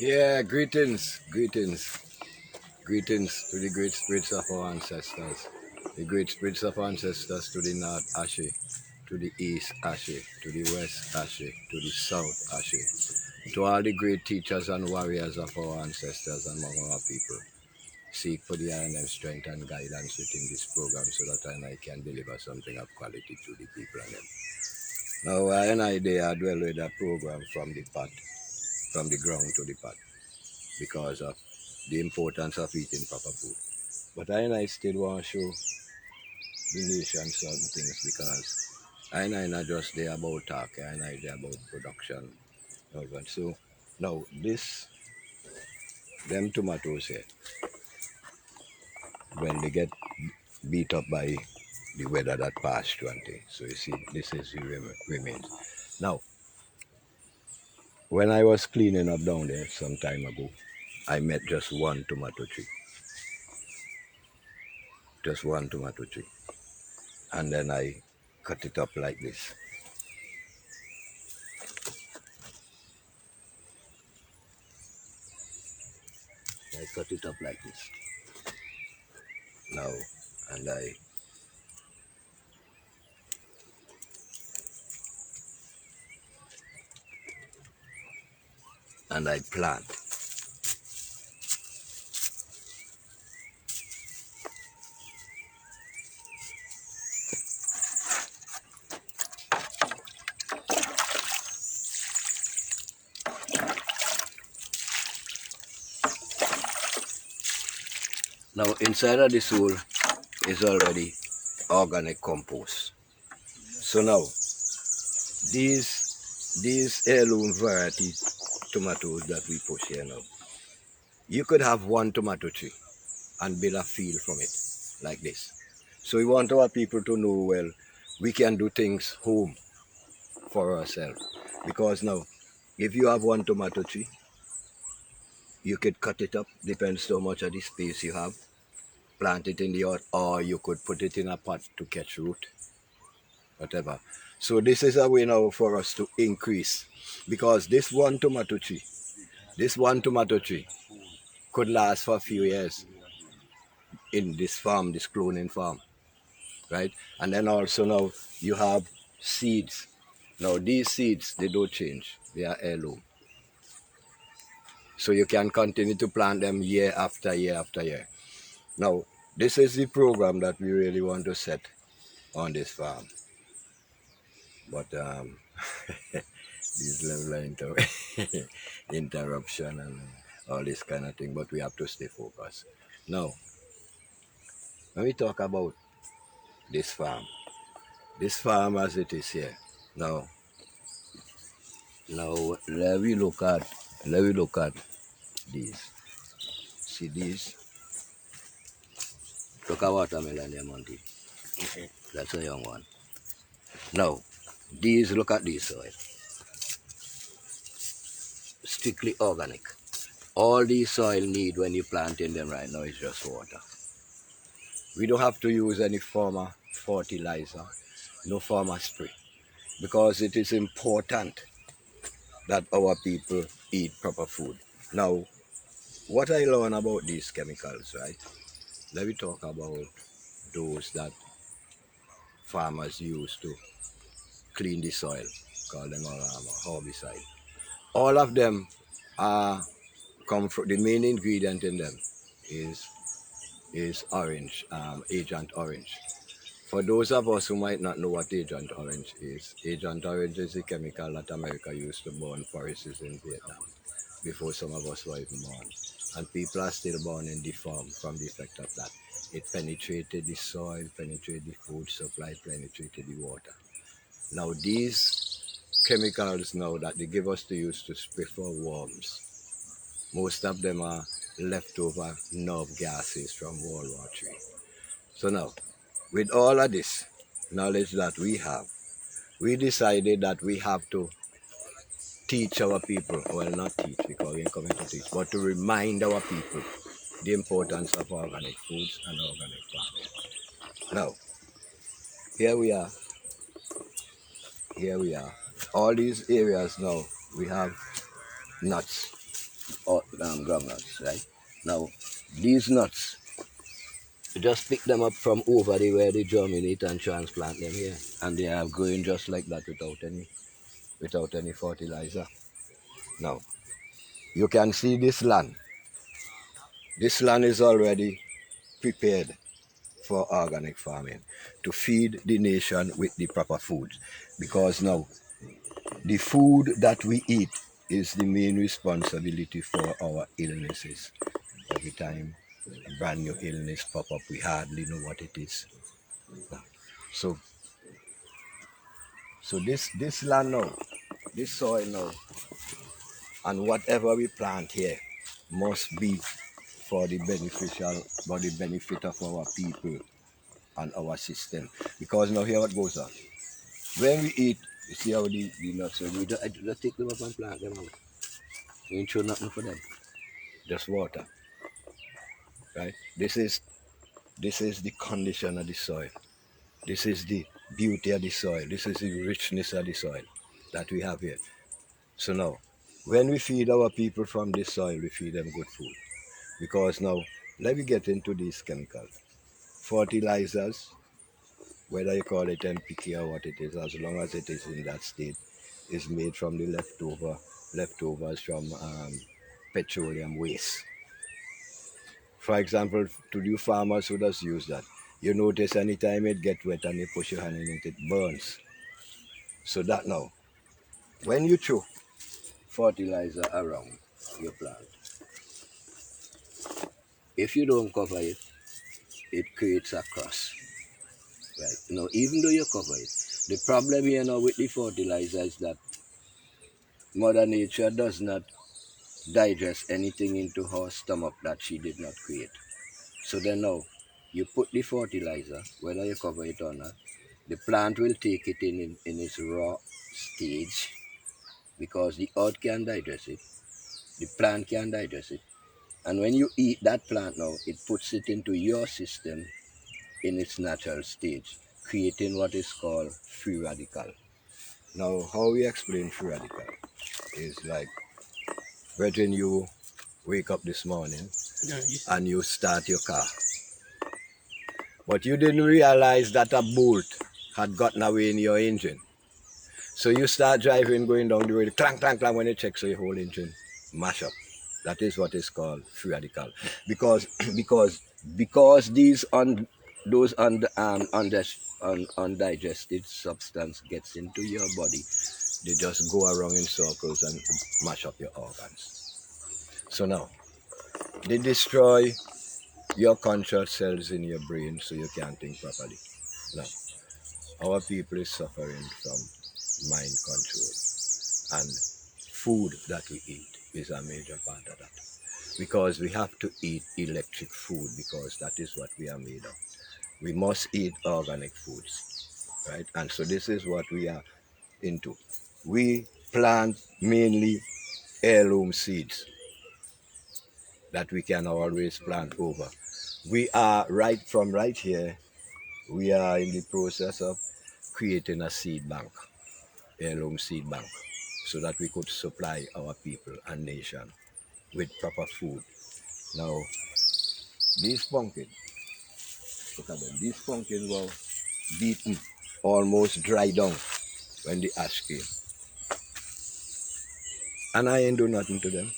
Yeah, greetings to the great spirits of our ancestors, the great spirits of our ancestors to the north, Ashe, to the east, Ashe, to the west, Ashe, to the south, Ashe, to all the great teachers and warriors of our ancestors and among our people. Seek for the iron strength and guidance within this program so that I can deliver something of quality to the people and them. Now, they are dwell with a program from the pot, from the ground to the pot, because of the importance of eating proper food. But I still want to show the nation certain things because I not just there about talk, I there about production. So now this them tomatoes here, when they get beat up by the weather that passed through and thing. So you see, this is the remains. Now, when I was cleaning up down there some time ago, I met just one tomato tree. Just one tomato tree. And then I cut it up like this. I cut it up like this. Now, and I plant. Now inside of this hole is already organic compost. So now these heirloom variety tomatoes that we push here now, you could have one tomato tree and build a field from it like this. So we want our people to know, well, we can do things home for ourselves. Because now, if you have one tomato tree, you could cut it up, depends how much of the space you have, plant it in the earth, or you could put it in a pot to catch root, whatever. So this is a way now for us to increase, because this one tomato tree could last for a few years in this farm, this cloning farm, right? And then also now you have seeds. Now these seeds, they don't change, they are heirloom. So you can continue to plant them year after year after year. Now, this is the program that we really want to set on this farm. But this level of interruption and all this kind of thing, but we have to stay focused. Now, when we talk about this farm as it is here, now let me look at these. See these? Look at watermelon there, monkey. That's a young one. Now, look at these soil. Strictly organic. All these soil need when you planting them right now is just water. We don't have to use any form of fertilizer, no form of spray, because it is important that our people eat proper food. Now, what I learned about these chemicals, right? Let me talk about those that farmers use to clean the soil, call them herbicide. All of them are the main ingredient in them is orange, Agent Orange. For those of us who might not know what Agent Orange is a chemical that America used to burn forests in Vietnam before some of us were even born. And people are still born in the farm from the effect of that. It penetrated the soil, penetrated the food supply, penetrated the water. Now these chemicals now that they give us to use to spray for worms, most of them are leftover nerve gases from World War III. So now, with all of this knowledge that we have, we decided that we have to teach our people, well, not teach because we ain't coming to teach, but to remind our people the importance of organic foods and organic farming. Now, here we are. All these areas now, we have nuts. groundnuts, right? Now, these nuts, you just pick them up from over there where they germinate and transplant them here, and they are growing just like that without any fertilizer. Now, you can see this land. This land is already prepared for organic farming to feed the nation with the proper food, because now the food that we eat is the main responsibility for our illnesses. Every time a brand new illness pop up, we hardly know what it is. So, this land now, this soil now, and whatever we plant here must be for the benefit of our people and our system. Because now here what goes on. When we eat, you see how the nuts, we just take them up and plant them out. We ain't show nothing for them. Just water. Right? This is the condition of the soil. This is the beauty of the soil. This is the richness of the soil that we have here. So now, when we feed our people from this soil, we feed them good food. Because now, let me get into these chemicals. Fertilizers, whether you call it NPK or what it is, as long as it is in that state, is made from the leftovers from petroleum waste. For example, to you farmers who does use that, you notice anytime it gets wet and you push your hand in it, it burns. So that now, when you throw fertilizer around your plant, if you don't cover it, it creates a crust. Right? Now, even though you cover it, the problem here now with the fertilizer is that Mother Nature does not digest anything into her stomach that she did not create. So then now, you put the fertilizer, whether you cover it or not, the plant will take it in its raw stage, because the earth can digest it, the plant can digest it, and when you eat that plant now, it puts it into your system in its natural stage, creating what is called free radical. Now, how we explain free radical is like, when you wake up this morning and you start your car, but you didn't realize that a bolt had gotten away in your engine. So you start driving, going down the road, clang, clang, clang, when you check, so your whole engine mash up. That is what is called free radical. Because these undigested substance gets into your body, they just go around in circles and mash up your organs. So now, they destroy your conscious cells in your brain so you can't think properly. Now, our people is suffering from mind control, and food that we eat is a major part of that, because we have to eat electric food, because that is what we are made of. We must eat organic foods, right? And so this is what we are into. We plant mainly heirloom seeds that we can always plant over. We are right here, we are in the process of creating a seed bank, heirloom seed bank, so that we could supply our people and nation with proper food. Now, these pumpkins, look at them, these pumpkins were beaten, almost dried down when the ash came. And I ain't do nothing to them.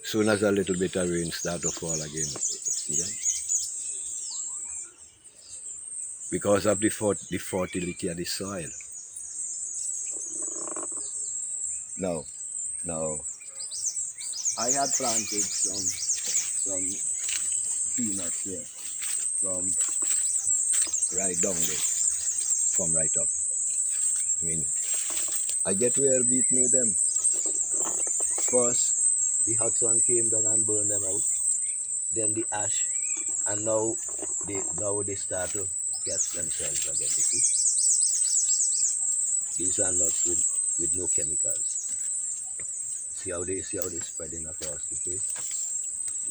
Soon as a little bit of rain start to fall again, see them? Because of the fertility of the soil. Now, I had planted some peanuts here from right down there, from right up. I mean, I get well beaten with them. First, the hot sun came down and burned them out. Then the ash, and now they start to catch themselves again. You see, these are nuts with no chemicals. See how they spreading across the face.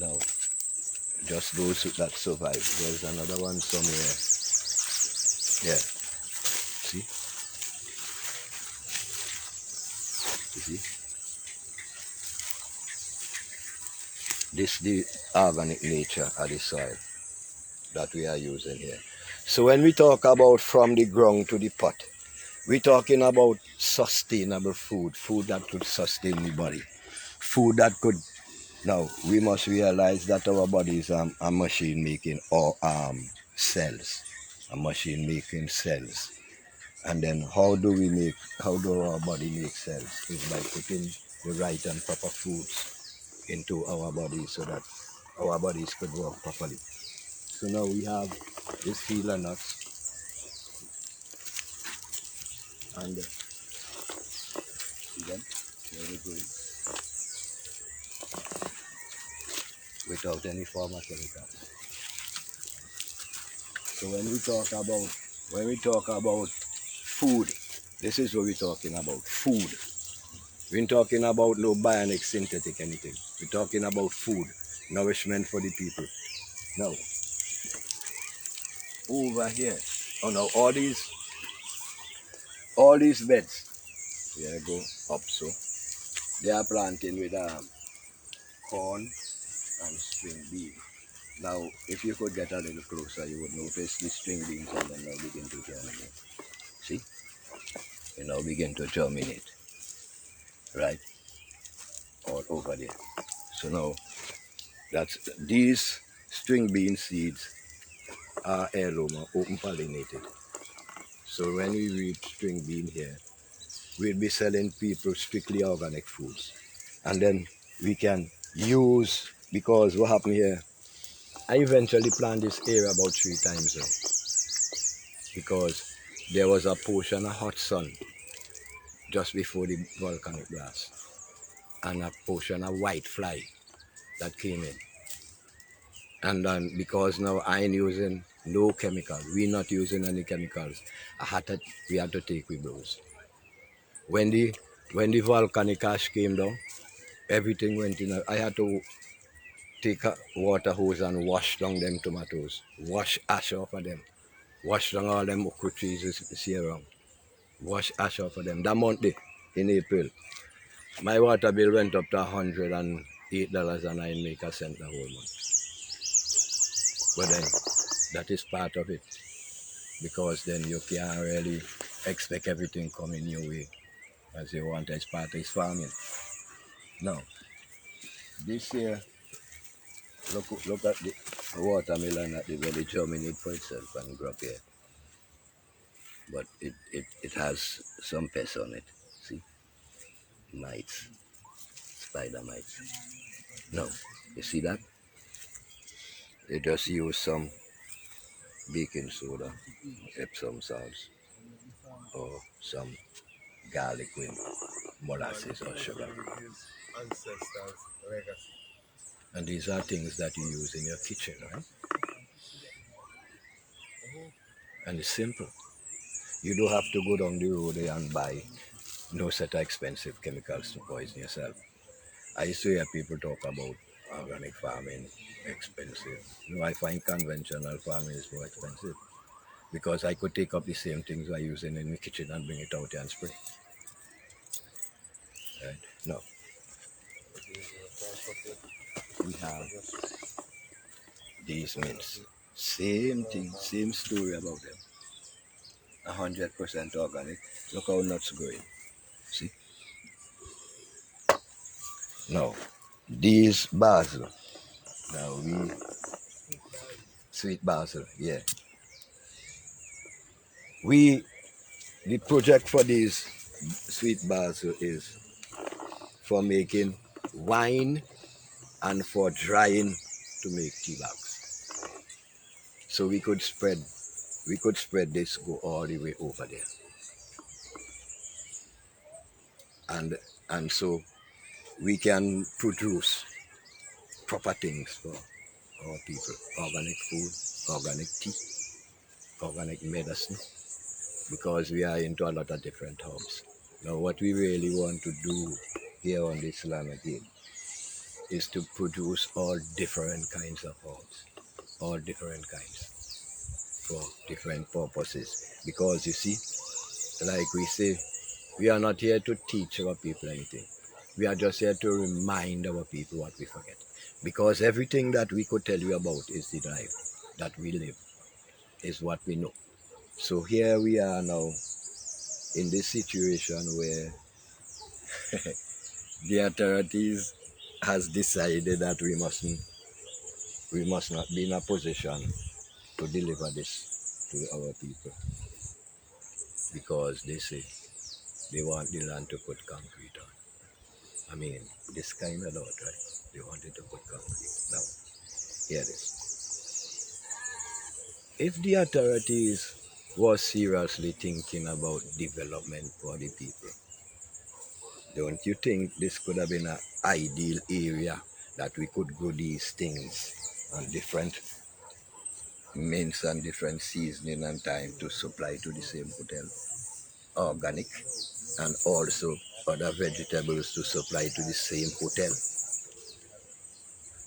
Now, just those that survive. There's another one somewhere. Yeah. See? You see? this the organic nature of the soil that we are using here. So when we talk about from the ground to the pot, we're talking about sustainable food, food that could sustain the body, food that could. Now we must realize that our body is a machine making or cells, a machine making cells. And then how do our body make cells? Is by putting the right and proper foods into our bodies so that our bodies could work properly. So now we have this field of nuts, and again, very good, without any form of chemicals. So when we talk about food, this is what we're talking about, food. We're talking about no bionic synthetic anything. We're talking about food, nourishment for the people. Now, over here, oh no, all these beds, here go up so, they are planting with corn and string bean. Now, if you could get a little closer, you would notice the string beans and then now begin to germinate. See? They now begin to germinate. Right? All over there. So now, these string bean seeds are heirloom or open pollinated. So when we read string bean here, we'll be selling people strictly organic foods. And then we can use, because what happened here, I eventually planted this area about 3 times now, because there was a portion of hot sun just before the volcanic blast, and a portion of white fly that came in. And then because now I ain't using no chemical, we're not using any chemicals, we had to take with blows. When the volcanic ash came down, everything went in. I had to take a water hose and wash down them tomatoes, wash ash off of them, wash down all them okra trees you see around, wash ash off of them. That month in April, my water bill went up to $108 and I didn't make a cent the whole month. But then that is part of it, because then you can't really expect everything coming your way as you want as part of farming. Now, this here, look at the watermelon at the very germinate for itself and grow up here. But it has some pests on it. See? Mites. Spider mites. No. You see that? They just use some baking soda, Epsom salts, or some garlic with molasses or sugar. And these are things that you use in your kitchen, right? And it's simple. You don't have to go down the road and buy no set of expensive chemicals to poison yourself. I used to hear people talk about organic farming, expensive. No, I find conventional farming is more expensive, because I could take up the same things I'm using in the kitchen and bring it out and spray. Right? No. We have these mints. Same thing, same story about them. 100% organic. Look how nuts growing. See? Now, these basil. Now sweet basil, yeah. The project for these sweet basil is for making wine and for drying to make tea bags. So we could spread this, go all the way over there. And so we can produce proper things for our people. Organic food, organic tea, organic medicine, because we are into a lot of different herbs. Now what we really want to do here on this land again is to produce all different kinds of herbs, all different kinds, for different purposes. Because you see, like we say, we are not here to teach our people anything. We are just here to remind our people what we forget. Because everything that we could tell you about is the life that we live, is what we know. So here we are now in this situation where the authorities has decided that we must not be in a position to deliver this to our people, because they say they want the land to put concrete on. I mean, this kind of lot, right? They wanted to put concrete. Now, hear this. If the authorities was seriously thinking about development for the people, don't you think this could have been an ideal area that we could grow these things and different mints and different seasoning and time to supply to the same hotel? Organic, and also other vegetables to supply to the same hotel.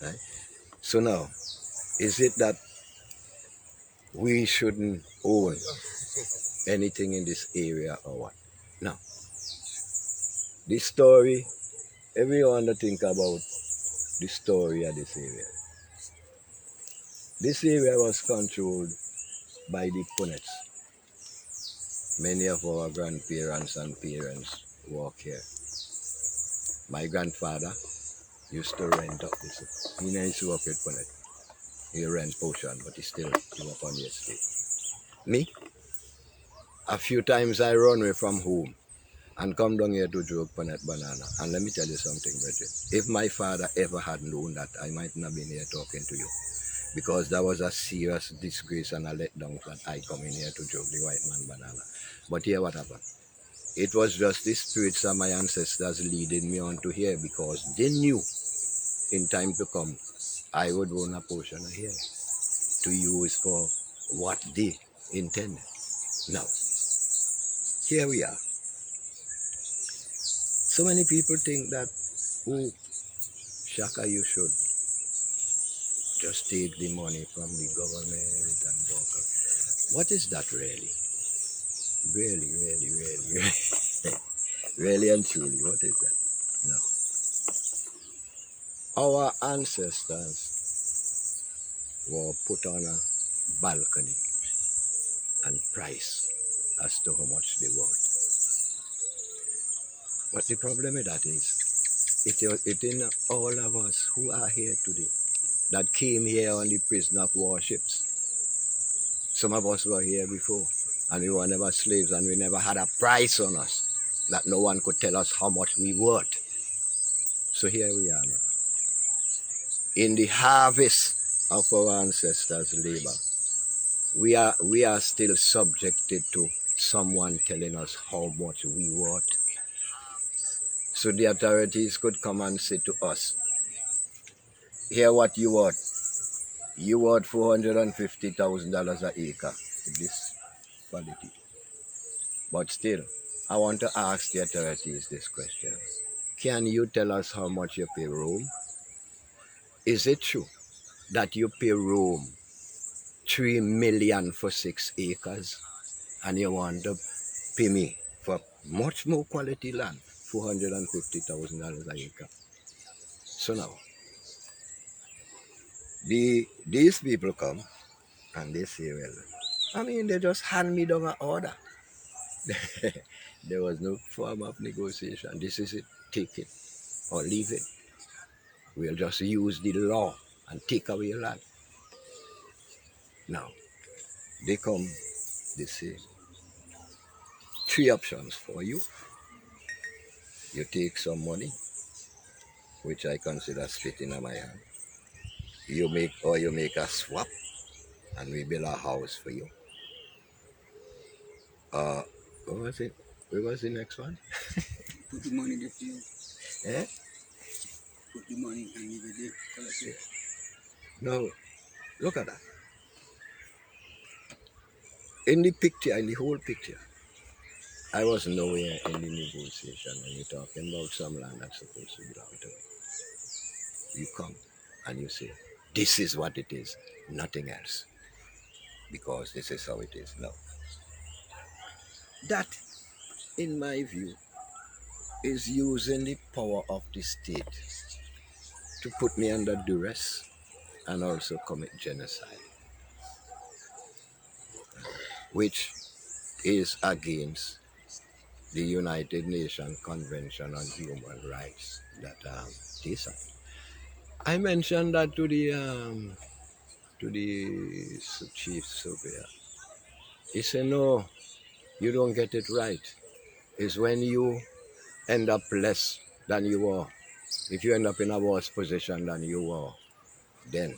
Right? So now, is it that we shouldn't own anything in this area or what? Now, this story, everyone to think about the story of this area. This area was controlled by the Punnets. Many of our grandparents and parents work here. My grandfather used to rent up this. He used to work with Punnet. He rent potion, but he still work on the estate. Me, a few times I run away from home and come down here to joke Punnet banana. And let me tell you something, Bridget. If my father ever had known that, I might not have been here talking to you. Because that was a serious disgrace and a letdown that I come in here to joke the white man banana. But here what happened? It was just the spirits of my ancestors leading me on to here, because they knew in time to come I would own a portion of here to use for what they intended. Now, here we are. So many people think that, oh, Shaka, you should just take the money from the government and walk out. What is that really? Really, really and truly, what is that? No. Our ancestors were put on a balcony and price as to how much they worth. But the problem with that is, it in all of us who are here today that came here on the prisoner of war ships. Some of us were here before, and we were never slaves, and we never had a price on us that no one could tell us how much we worth. So here we are now, in the harvest of our ancestors' labor. We are still subjected to someone telling us how much we worth. So the authorities could come and say to us, here what you worth. You worth $450,000 an acre with this quality. But still, I want to ask the authorities this question. Can you tell us how much you pay Rome? Is it true that you pay Rome $3 million for 6 acres, and you want to pay me for much more quality land, $450,000 an acre? So now, these people come and they say, well, I mean, they just hand me down an order. There was no form of negotiation. This is it, take it or leave it. We'll just use the law and take away your land. Now, they come, they say, 3 options for you. You take some money, which I consider spitting on my hand. You make a swap, and we build a house for you. What was it? Where was the next one? Put the money there for you. Eh? Put the money and leave it there. Collect it. No, look at that. In the picture, in the whole picture, I was nowhere in the negotiation when you're talking about some land that's supposed to belong to me. You come and you say, this is what it is, nothing else. Because this is how it is now. That, in my view, is using the power of the state to put me under duress and also commit genocide, which is against the United Nations Convention on Human Rights that they signed. I mentioned that to the chief surveyor. He said, no, you don't get it right. It's when you end up less than you were. If you end up in a worse position than you were, then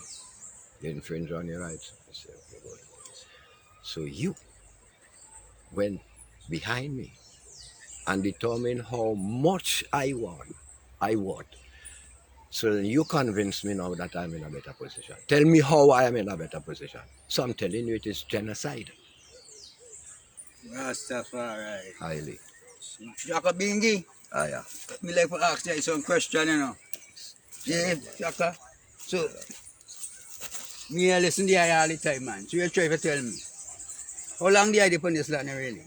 you infringe on your rights. I said, okay, good. So you went behind me and determined how much I want. So then you convince me now that I'm in a better position. Tell me how I am in a better position. So I'm telling you it is genocide. Rastafari. Highly. Nyahbinghi. Yeah. Me like to ask you some question, you know. Yeah, Shaka. So, me I listen to you all the time, man. So you try to tell me. How long do you have on this land, really?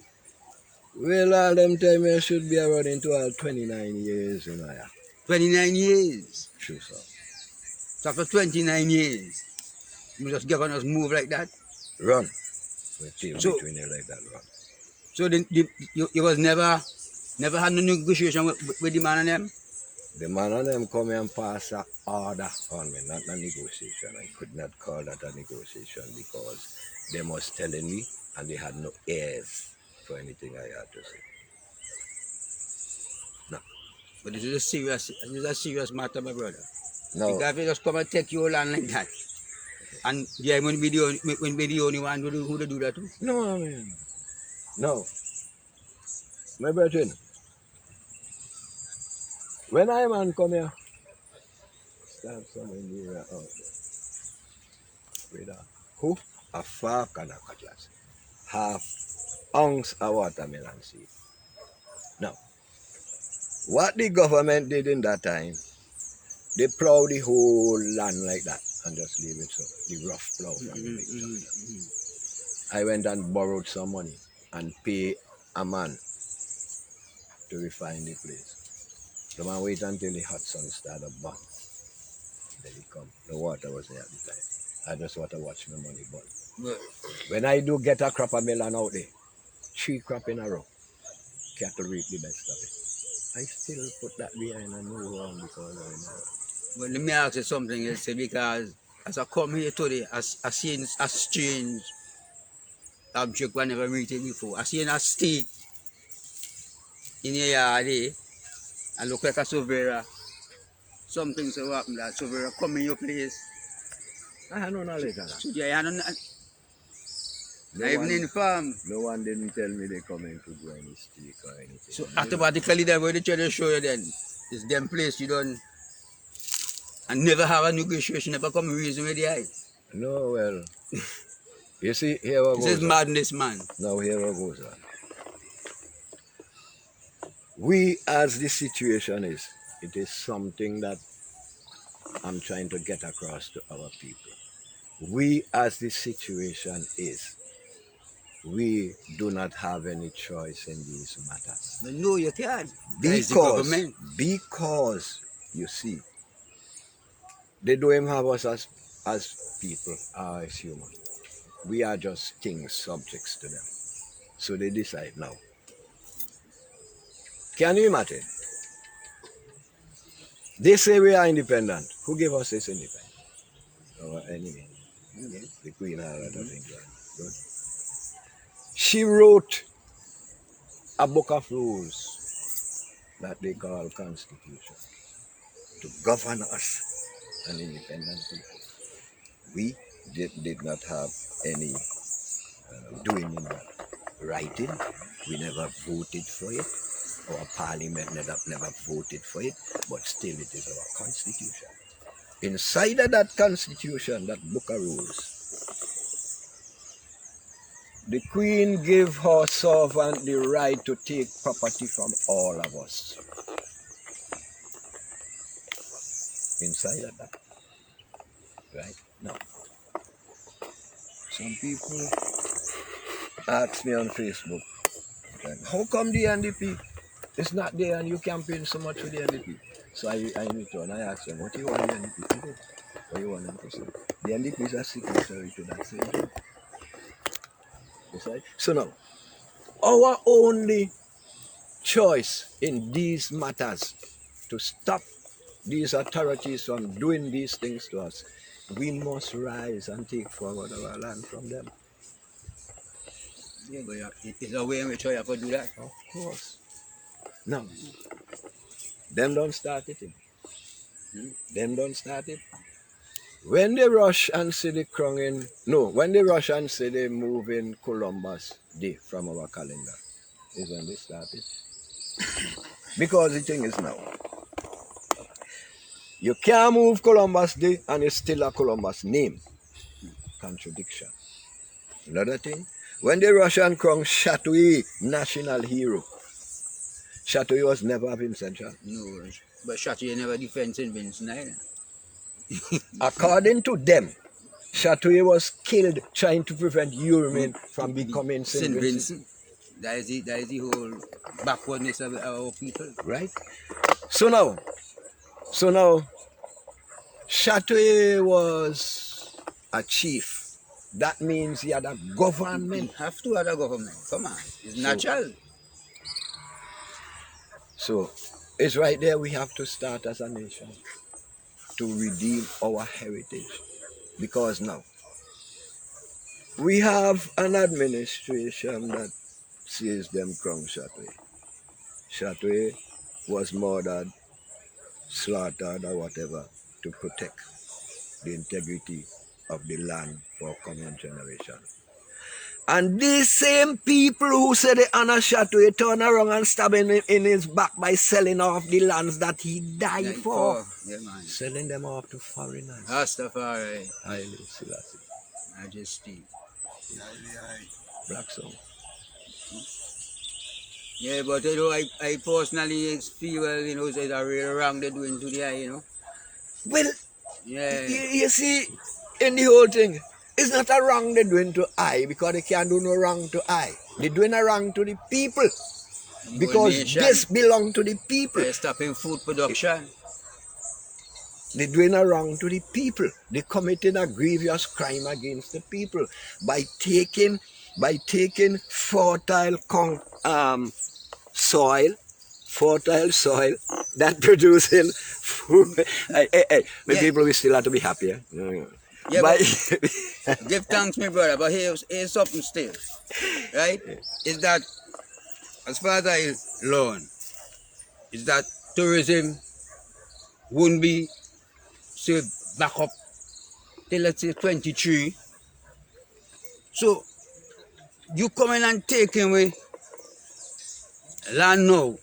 Well, all them time I should be around into all 29 years, you know. Yeah. 29 years. True, sir. So after 29 years, you just give us move like that? Run. We team So- between you like that, run. So you was never had no negotiation with the man and them? The man and them come and pass an order on me, not a negotiation. I could not call that a negotiation because they was telling me and they had no ears for anything I had to say. No. But this is a serious matter, my brother. No. Because if they just come and take your land like that, and they won't be the only one who do that too. No, I mean, no. My brethren, when I man come here, stand somewhere in the area out there. With who? A fork and a cutlass. Half ounce of watermelon seed. Now, what the government did in that time, they plow the whole land like that and just leave it so. The rough plow from the big tractor. I went and borrowed some money and pay a man to refine the place. The man wait until the hot sun started burn. Then he come. The water was there at the time. I just want to watch my money burn. But When I do get a crop of melon out there, 3 crop in a row, cattle reap the best of it. I still put that behind and move on because I know. But let me ask you something else, because as I come here today, I seen a strange object I never met it before. I seen a stick in your yard there. I look like a surveyor. Something so happen that surveyor come in your place. I had no knowledge of that. So yeah, not No even one, informed. no one didn't tell me they coming to do any stick or anything. So automatically then when they try to show you then, it's them place you don't and never have a negotiation, never come reason with the eye. No, well, you see, here we This is go. madness, man. Now here we go, sir. We, as the situation is, it is something that I'm trying to get across to our people. We, as the situation is, we do not have any choice in these matters. No, you can't. It's the government. Because, you see, they don't even have us as people or as human. We are just things, subjects to them. So they decide now. Can you imagine? They say we are independent. Who gave us this independence? Our enemy. The Queen of England. Good. She wrote a book of rules that they call Constitution to govern us, an independent people. We did not have any doing in that writing. We never voted for it. Our parliament never voted for it, but still it is our constitution. Inside of that constitution, that book of rules, the Queen gave her servant the right to take property from all of us. Inside of that. Right? Now, some people ask me on Facebook, how come the NDP is not there and you campaign so much for the NDP? So I return, I ask them, what do you want the NDP to do? What do you want them to say? The NDP is a signatory to that same thing. That's right. So now, our only choice in these matters to stop these authorities from doing these things to us, we must rise and take forward our land from them. Yeah, but it's a way in which you have to do that. Of course. Now, them don't start it. Them don't start it. When they rush and see the crown in, no, when they rush and see they move in Columbus Day from our calendar, is when they start it. Because the thing is now, you can't move Columbus Day and it's still a Columbus name. Contradiction. Another thing, when they rush and crown Satuday national hero, Satuday was never of himself. No, but Satuday never defends St. Vincent either. According to them, Satuday was killed trying to prevent Euromen from becoming St. Vincent. That is the whole backwardness of our people. Right? So now, Satuday was a chief. That means he had a government. You have to have a government. Come on. It's natural. So it's right there we have to start as a nation to redeem our heritage. Because now, we have an administration that says them crown Satuday. Satuday was murdered, slaughtered or whatever to protect the integrity of the land for coming generation. And these same people who say they honor Satuday turn around and stab him in his back by selling off the lands that he died for. Yeah, man. Selling them off to foreigners. Rastafari. Haile Selassie. Majesty. Black song. Yeah, but you know, I personally feel, you know, it's a real wrong they're doing to the eye, you know. Well, yeah. You see, in the whole thing, it's not a wrong they're doing to I because they can't do no wrong to I. They're doing a wrong to the people because this belongs to the people. They're stopping food production. They're doing a wrong to the people. They're committing a grievous crime against the people by taking fertile soil that producing food. People will still have to be happy. Yeah, give thanks, my brother, but here's something still, right? Is that, as far as I learn, is that tourism wouldn't be, say, back up till, let's say, 23. So, you come in and take away land now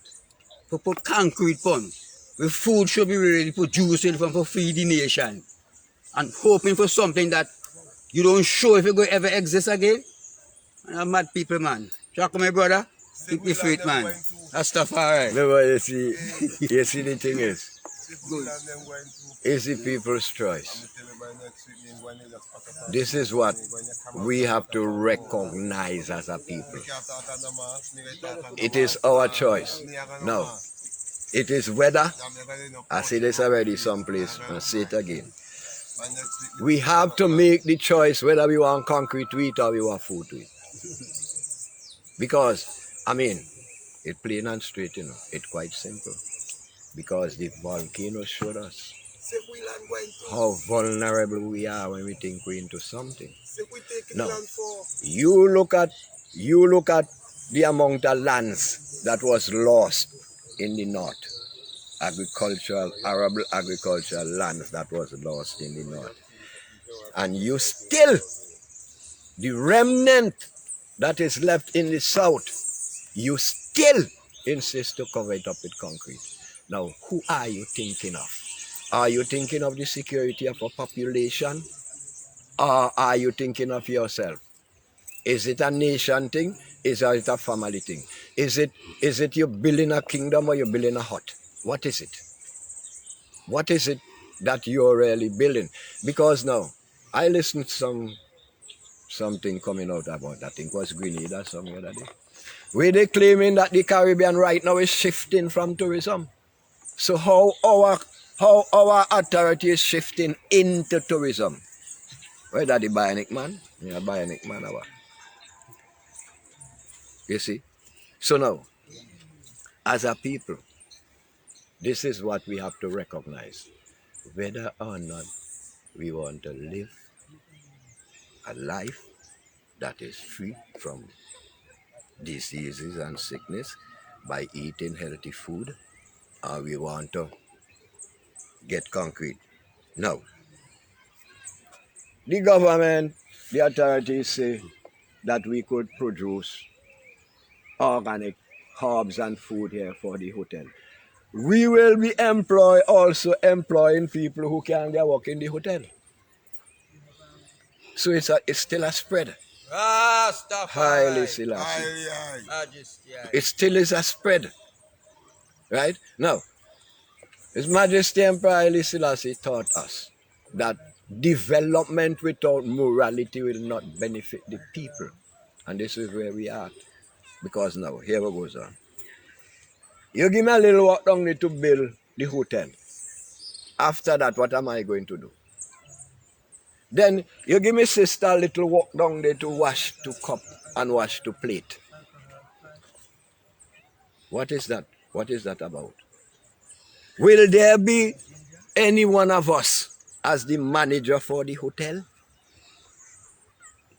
to put concrete on, where food should be really producing for feed the nation, and hoping for something that you don't show if it will ever exist again. And I'm mad people, man. Chuck my brother, keep the faith, man. That stuff alright. No, but you see the thing is, Good. it's the people's choice. This is what we have to recognize as a people. It is our choice. Now, it is whether, I say this already someplace, and I say it again. We have to make the choice whether we want concrete to eat or we want food to eat. Because, I mean, it's plain and straight, you know. It's quite simple. Because the volcano showed us how vulnerable we are when we think we're into something. Now, you look at the amount of lands that was lost in the north. Arable agricultural lands that was lost in the north. And you still, the remnant that is left in the south, you still insist to cover it up with concrete. Now, who are you thinking of? Are you thinking of the security of a population? Or are you thinking of yourself? Is it a nation thing? Is it a family thing? Is it you building a kingdom or you building a hut? What is it? What is it that you're really building? Because now, I listened to something coming out about, I think it was Grenada some other day, where they claiming that the Caribbean right now is shifting from tourism. So how our authority is shifting into tourism? Whether the bionic man, yeah, bionic man or what? You see? So now, as a people, this is what we have to recognize. Whether or not we want to live a life that is free from diseases and sickness by eating healthy food, or we want to get concrete. No. The government, the authorities say that we could produce organic herbs and food here for the hotel. We will be also employing people who can get work in the hotel. So it's still a spread. Highly Selassie. It still is a spread. Right? Now, His Majesty Emperor Haile Selassie taught us that development without morality will not benefit the people. And this is where we are. Because now, here we goes on. You give me a little work down there to build the hotel. After that, what am I going to do? Then you give me sister a little work down there to wash to cup and wash to plate. What is that? What is that about? Will there be any one of us as the manager for the hotel?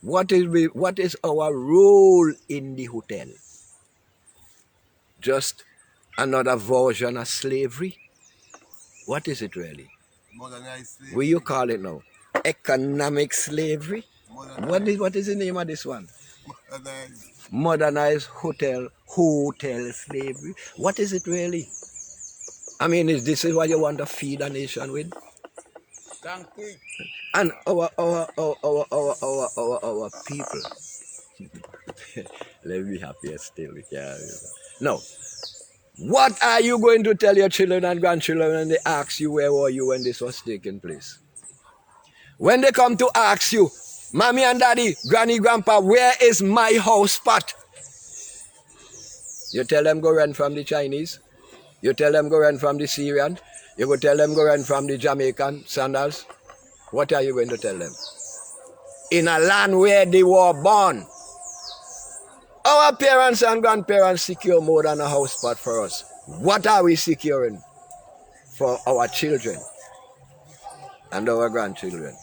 What is our role in the hotel? Just another version of slavery? What is it really? Modernized slavery. What you call it now? Economic slavery? What is the name of this one? Modernized hotel slavery. What is it really? I mean, is this what you want to feed a nation with? Concrete. And our people. Let me be happy still. No. What are you going to tell your children and grandchildren when they ask you where were you when this was taking place? When they come to ask you, Mommy and Daddy, Granny, Grandpa, where is my house spot? You tell them go rent from the Chinese. You tell them go rent from the Syrian. You go tell them go rent from the Jamaican sandals. What are you going to tell them? In a land where they were born. Our parents and grandparents secure more than a house spot for us. What are we securing for our children and our grandchildren?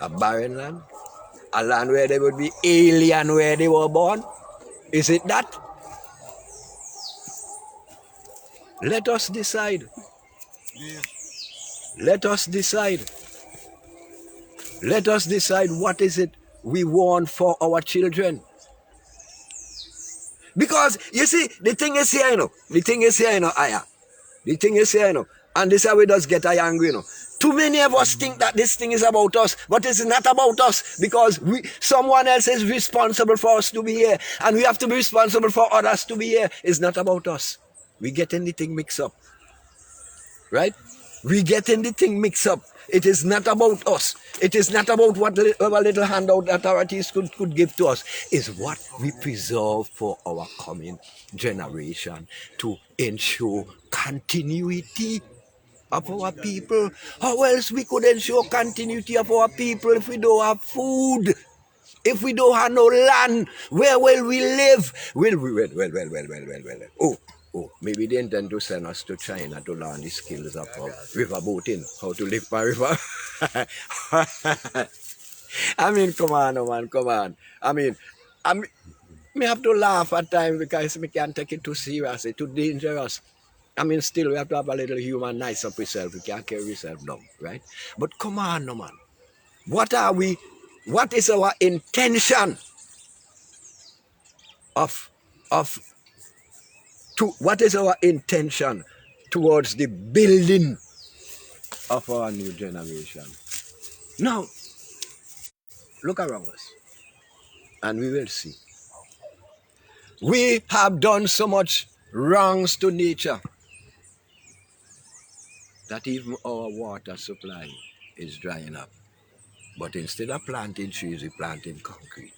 A barren land? A land where they would be alien where they were born? Is it that? Let us decide. Let us decide. Let us decide what is it we want for our children. Because, you see, the thing is here, The thing is here, Aya. The thing is here, And this is how we just get angry, Too many of us think that this thing is about us, but it's not about us because someone else is responsible for us to be here, and we have to be responsible for others to be here. It's not about us. We get anything mixed up, right? We get anything mixed up. It is not about us. It is not about what our little handout authorities could give to us. It's what we preserve for our coming generation to ensure continuity of our people. How else we could ensure continuity of our people if we don't have food? If we don't have no land, where will we live? Maybe they intend to send us to China to learn the skills of river boating, how to live by river. I mean, come on, man, come on. I mean, me have to laugh at times because we can't take it too seriously, too dangerous. I mean, still, we have to have a little human nice up ourselves. We can't carry ourselves down, right? But come on, no, man. What is our intention what is our intention towards the building of our new generation? Now, look around us, and we will see. We have done so much wrongs to nature that even our water supply is drying up. But instead of planting trees, we're planting concrete.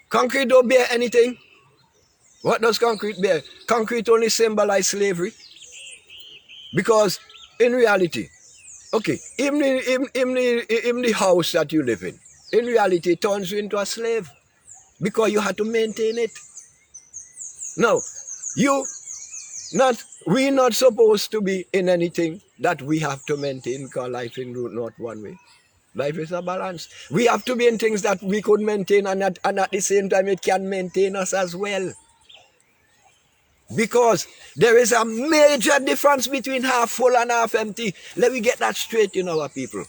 Concrete don't bear anything. What does concrete bear? Concrete only symbolize slavery. Because in reality, okay, even the house that you live in reality it turns you into a slave. Because you have to maintain it. Now, we're not supposed to be in anything that we have to maintain, because life is not one way. Life is a balance. We have to be in things that we could maintain, and at the same time it can maintain us as well. Because there is a major difference between half full and half empty. Let me get that straight in our people.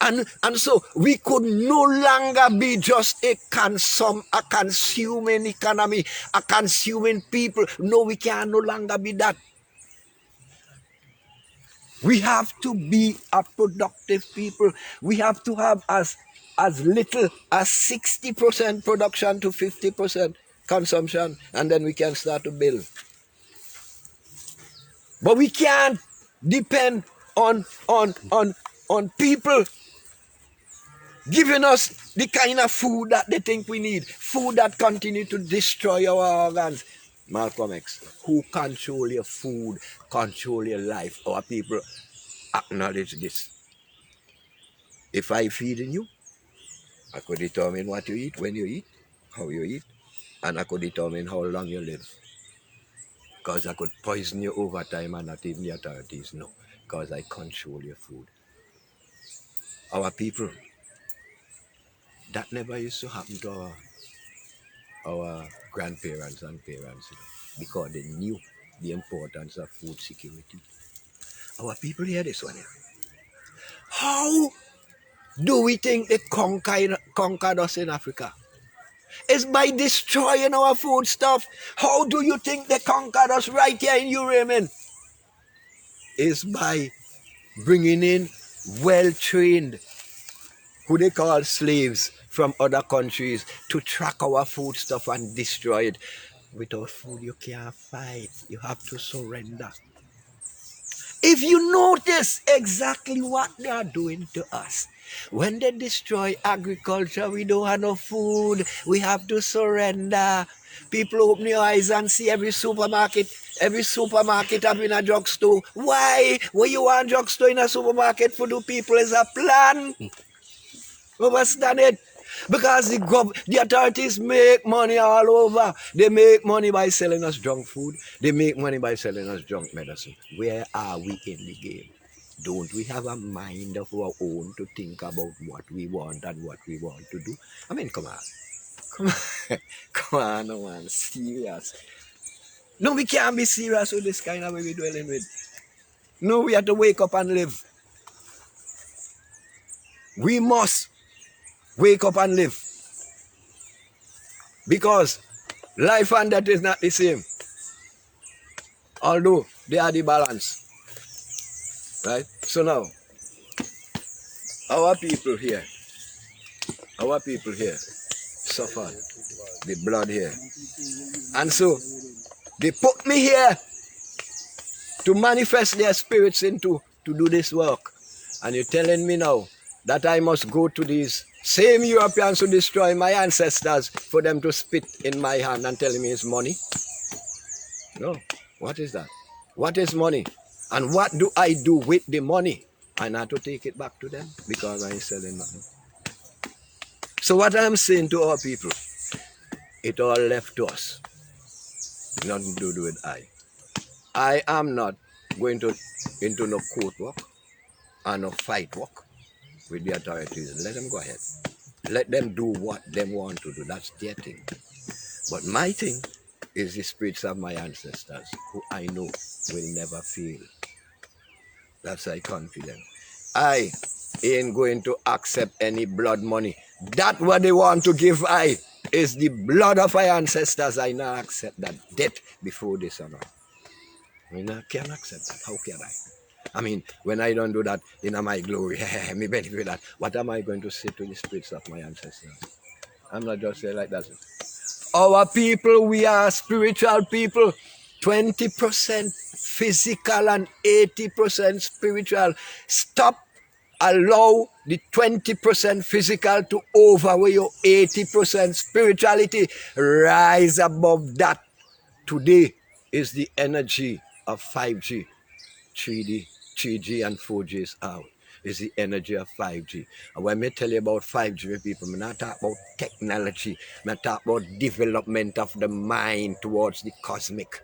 And so we could no longer be just a consuming economy, a consuming people. No, we can no longer be that. We have to be a productive people. We have to have as little as 60% production to 50% consumption, and then we can start to build. But we can't depend on people giving us the kind of food that they think we need. Food that continue to destroy our organs. Malcolm X, who control your food, control your life. Our people acknowledge this. If I feeding you, I could determine what you eat, when you eat, how you eat, and I could determine how long you live. Because I could poison you over time and not even the authorities know. Because I control your food. Our people, that never used to happen to our grandparents and parents, because they knew the importance of food security. Our people hear this one here. How do we think they conquered us in Africa? It's by destroying our food stuff. How do you think they conquered us right here in Yemen? It's by bringing in well-trained, who they call slaves from other countries, to track our food stuff and destroy it. Without food, you can't fight. You have to surrender. If you notice exactly what they are doing to us, when they destroy agriculture, we don't have no food. We have to surrender. People open their eyes and see every supermarket having a drugstore. Why? What you want drugstore in a supermarket for the people is a plan. Understand it? Because the authorities make money all over. They make money by selling us junk food. They make money by selling us junk medicine. Where are we in the game? Don't we have a mind of our own to think about what we want and what we want to do? I mean, come on. Come on, no man. Serious. No, we can't be serious with this kind of way we're dwelling with. No, we have to wake up and live. We must wake up and live. Because life and death is not the same. Although they are the balance. Right? So now, our people here suffer the blood here. And so, they put me here to manifest their spirits to do this work. And you're telling me now that I must go to these same Europeans who destroy my ancestors for them to spit in my hand and telling me it's money? No. What is that? What is money? And what do I do with the money? I have to take it back to them because I ain't selling nothing. So what I'm saying to our people, it all left to us. Nothing to do with I. I am not going into no court work and no fight work with the authorities. Let them go ahead. Let them do what they want to do. That's their thing. But my thing is the spirits of my ancestors, who I know will never fail. That's I confident. I ain't going to accept any blood money. That what they want to give I is the blood of my ancestors. I not accept that. Death before dishonor. I can't accept that. How can I mean, when I don't do that in my glory, me benefit that. What am I going to say to the spirits of my ancestors? I'm not just saying like that. Our people, we are spiritual people. 20% physical and 80% spiritual. Stop allow the 20% physical to overweigh your 80% spirituality. Rise above that. Today is the energy of 5G, 3D, 3G and 4G is out. Is the energy of 5G. And when I tell you about 5G, people, I'm not talking about technology. I'm talking about development of the mind towards the cosmic.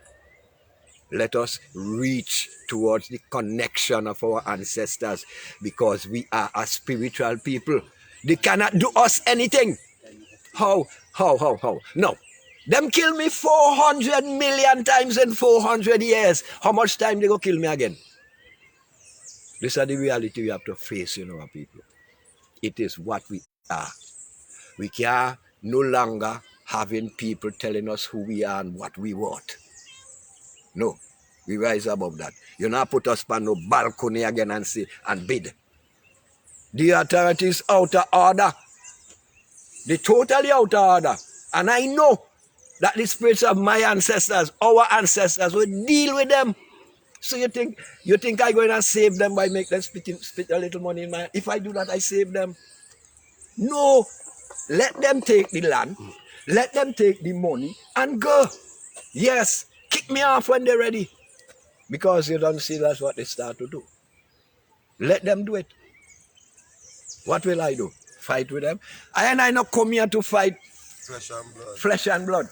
Let us reach towards the connection of our ancestors because we are a spiritual people. They cannot do us anything. How? No. Them kill me 400 million times in 400 years. How much time they go kill me again? These are the reality we have to face, our people. It is what we are. We can no longer having people telling us who we are and what we want. No. We rise above that. You not put us on no balcony again and say and bid. The authorities out of order. They totally out of order. And I know that the spirits of my ancestors, our ancestors, will deal with them. So you think I'm going to save them by making them spit a little money in my hand? If I do that, I save them. No. Let them take the land. Let them take the money and go. Yes. Kick me off when they're ready. Because you don't see that's what they start to do. Let them do it. What will I do? Fight with them? I not come here to fight flesh and blood.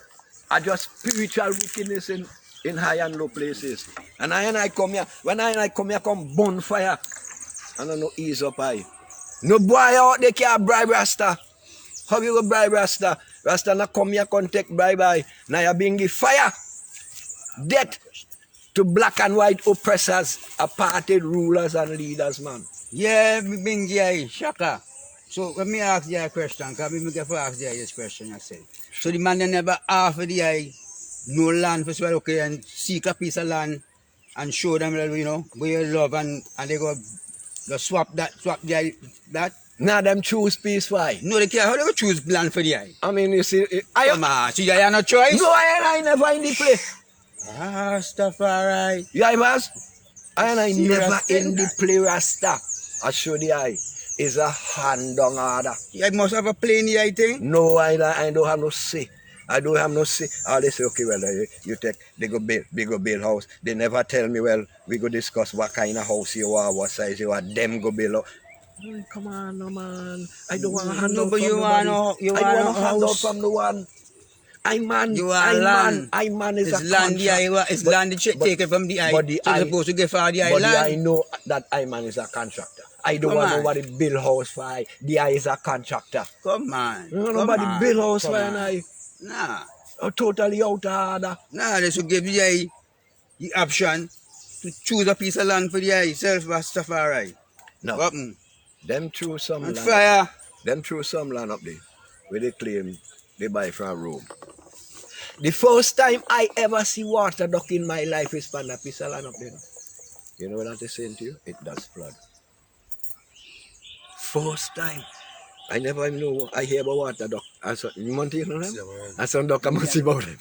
I just spiritual wickedness in high and low places. And I come here. When I come here, come bonfire. And I no ease up high. No boy out there can't bribe Rasta. How you go bribe Rasta? Rasta not come here, come take bribe. Nyahbinghi fire. Death to black and white oppressors, apartheid rulers and leaders, man. Yeah, Bingi, Shaka. So let me ask you a question, because I get to ask you this question, I say. So the man they never offer the eye no land for swell, okay, and seek a piece of land and show them, where you love and they go swap the eye, that. Now them choose peace, why? No, they can't. How they go choose land for the eye? I mean, you see, Come on, so you have no choice? No, I never in the play. Stuff alright. Yeah, boss. I never thing, in the play, Rasta. I show the eye. Is a hand on order. You must have a plane here, I think. No, I don't have no say. I don't have no say. All they say, okay, well, you take, they go build house. They never tell me, well, we go discuss what kind of house you are, what size you are, them go build up. Oh, come on, no, man. I don't want to hand out from nobody. I don't want to hand out from no one. I'm man is a land contract. It's land taken from the eye. But the eye supposed to get for the eye land. But I know that I man is a contractor. I don't want nobody build house for I. The eye is a contractor. Come on. Nobody build house for an eye. Nah. Totally out of order. Nah, they should give the eye the option to choose a piece of land for the eye itself, Rastafari. No. Them through some and land. Fire. Them through some land up there where they claim they buy from Rome. The first time I ever see water duck in my life is from a piece of land up there. You know what that is saying to you? It does flood. First time. I never know. I hear about water duck. And so, you want to know them? And some duck must see about them.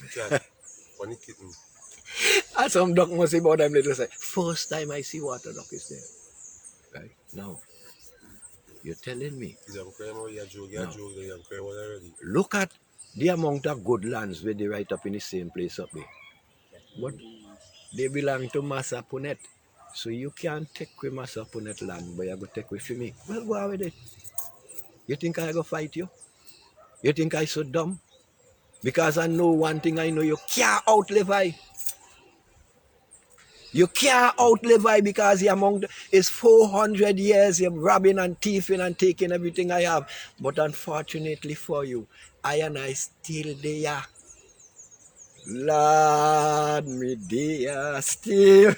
And some duck must see about them. Little say, first time I see water duck is there. Right? Now, you're telling me. No. Look at the amount of good lands where they right up in the same place up there. But they belong to Massapunet. So you can't take with Massapunet land, but you go take with me. Well, go with it. You think I go fight you? You think I so dumb? Because I know one thing, I know you can't outlive I. You can't outlive I because it's 400 years you're robbing and thieving and taking everything I have. But unfortunately for you, I still there. Lord, me dear, still.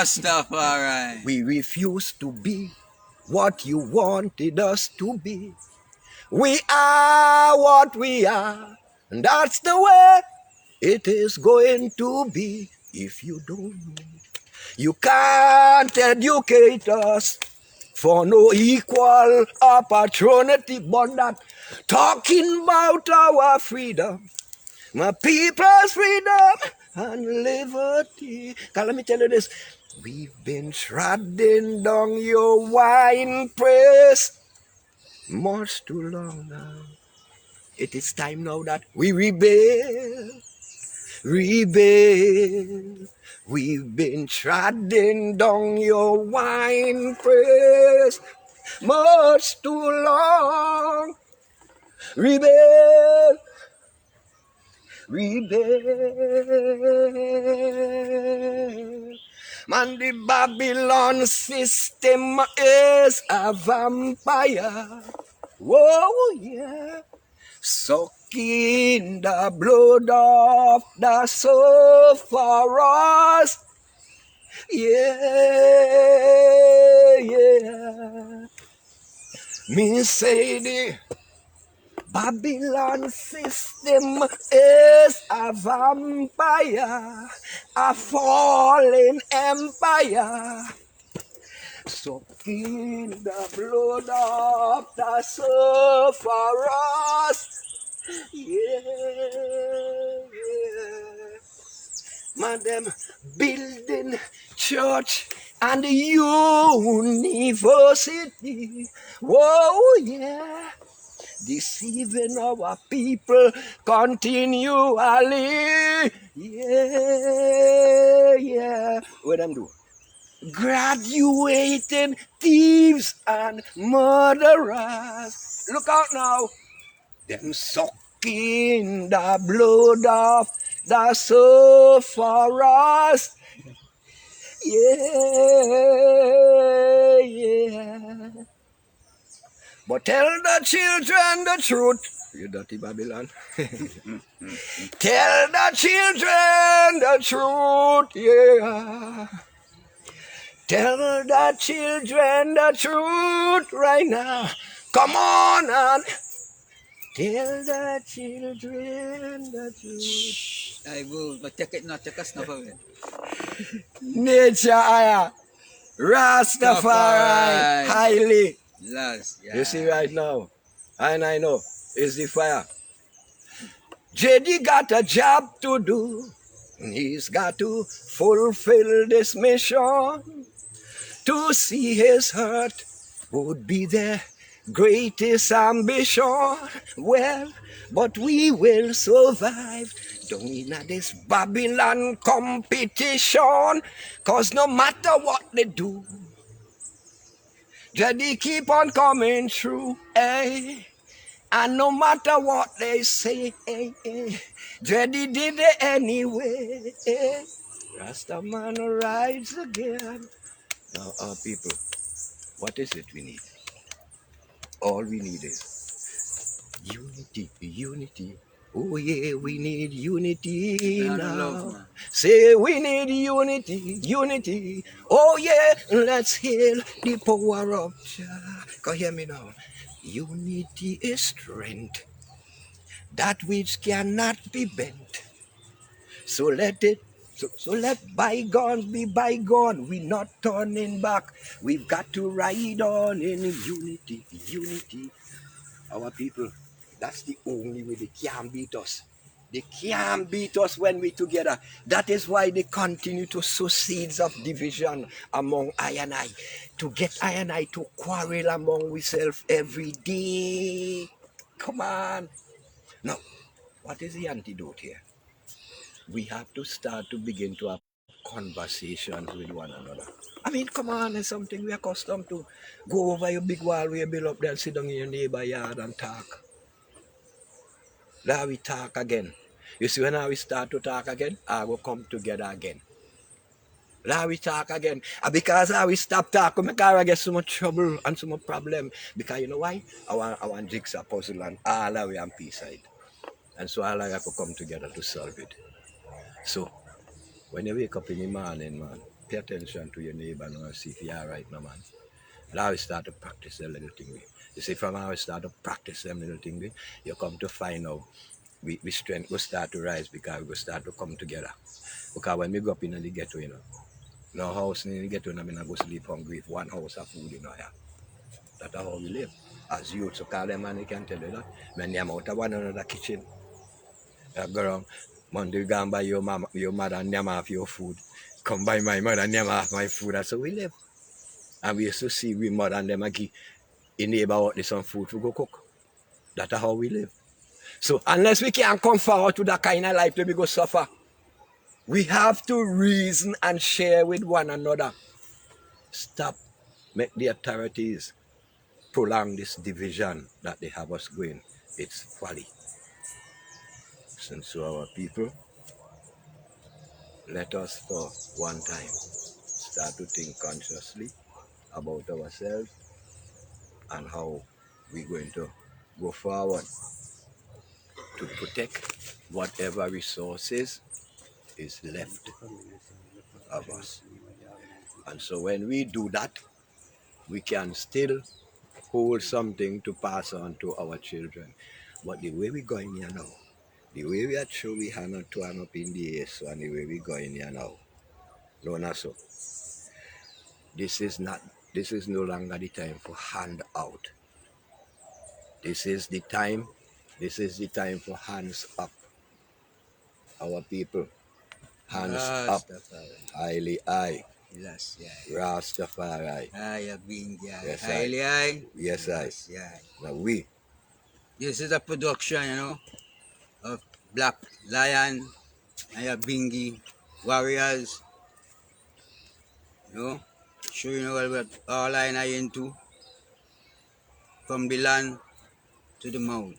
Stuff alright. We refuse to be what you wanted us to be. We are what we are, and that's the way it is going to be. If you don't know, you can't educate us for no equal opportunity, but that talking about our freedom, my people's freedom and liberty. Let me tell you this. We've been trodden down your wine press much too long now. It is time now that we rebel. Rebel. We've been trodden down your wine press much too long. Rebel. Rebel. Man, the Babylon system is a vampire. Whoa, yeah. Sucking the blood of the sufferers. Yeah, yeah. Me say the Babylon system is a vampire, a fallen empire, sucking the blood of the sufferers. Yeah, yeah. Man, them building church and university. Whoa, yeah. Deceiving our people continually. Yeah, yeah. What them do? Graduating thieves and murderers. Look out now. Them sucking the blood of the sufferers. Yeah, yeah. But tell the children the truth. You dirty Babylon. Tell the children the truth, yeah. Tell the children the truth right now. Come on and tell the children the truth. I will, but take us now. Nature, aya. Rastafari, highly. Last, yeah. You see right now, and I know, is the fire. JD got a job to do. He's got to fulfill this mission. To see his hurt would be the greatest ambition. Well, but we will survive. Don't in this Babylon competition. Cause no matter what they do, JD keep on coming through. Eh? And no matter what they say, Jedi did it anyway. Rastaman rides again. Now, our people, what is it we need? All we need is unity, unity. Oh yeah, we need unity now. Love, Say we need unity, unity. Oh yeah, let's heal the power of Jah. Come hear me now. Unity is strength, that which cannot be bent. So let bygones be bygone. We're not turning back. We've got to ride on in unity, unity. Our people, that's the only way. They can't beat us. They can't beat us when we're together. That is why they continue to sow seeds of division among I and I, to get I and I to quarrel among ourselves every day. Come on. Now, what is the antidote here? We have to start to begin to have conversations with one another. I mean, come on, it's something we're accustomed to. Go over your big wall where you build up there, sit down in your neighbor yard and talk. Now we talk again. You see, when we start to talk again, I will come together again. Now we talk again. And because I will stop talking, I get so much trouble and so much problem. Because you know why? I want jigsaw puzzle and all the way on peace side. And so all I have to come together to solve it. So, when you wake up in the morning, man, pay attention to your neighbor and see if you're all right now, man. Now we start to practice the little thing. You see, from how we start to practice them little thing, you come to find out we strength will start to rise because we will start to come together. Because when we go up in the ghetto, no house in the ghetto, I mean, I go sleep hungry if one house of food, yeah. That's how we live. As youth, so call them and they can tell you that. When they're out of one another kitchen, you go around, Monday you go and buy your mother and them off your food. come by my mother and them have my food. That's how we live. And we used to see we mother and them a give a neighbor out some food to go cook. That's how we live. So unless we can't come forward to that kind of life, we go suffer. We have to reason and share with one another. Stop. Make the authorities prolong this division that they have us going. It's folly. Since to our people, let us for one time start to think consciously about ourselves and how we're going to go forward to protect whatever resources is left of us. And so when we do that, we can still hold something to pass on to our children. But the way we're going here now, the way we are sure we hand up to hand up in the air, so and the way we're going here now, no, not so. This is no longer the time for handout. This is the time for hands up. Our people, hands up, highly high. Yes, yeah. Rastafari. Nyahbinghi, Yes, highly high. Yes, I. Yes, yeah. Now we. This is a production, of Black Lion, Nyahbinghi, warriors, showing what all I into, from the land to the mouth.